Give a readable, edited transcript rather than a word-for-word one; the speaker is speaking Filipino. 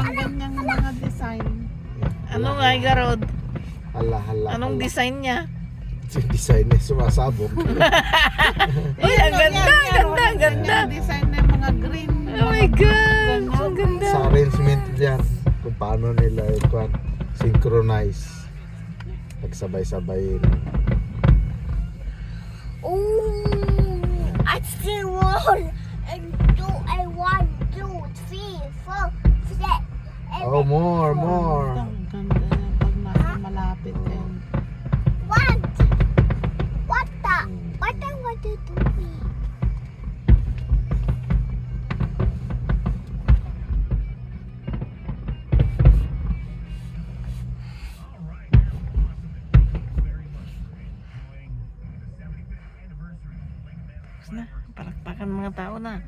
ang ganyang mga design. Ano nga, Garod? Hala, hala. Anong hala. design niya? Yung design na sumasabog. Uy, ang ganda, ang ganda, ang ganda. Yung design na yung mga green. Oh my God, ang ganda. Sa arrangement diyan kung paano nila synchronize. Pagsabay-sabayin. Ooh, I see one and two and 1, 2, 3, 4, 5. Oh, more. Ang ganda yan pag nasa malapit yan. What? What the? What I want to do? Na, palakpakan mga tao na.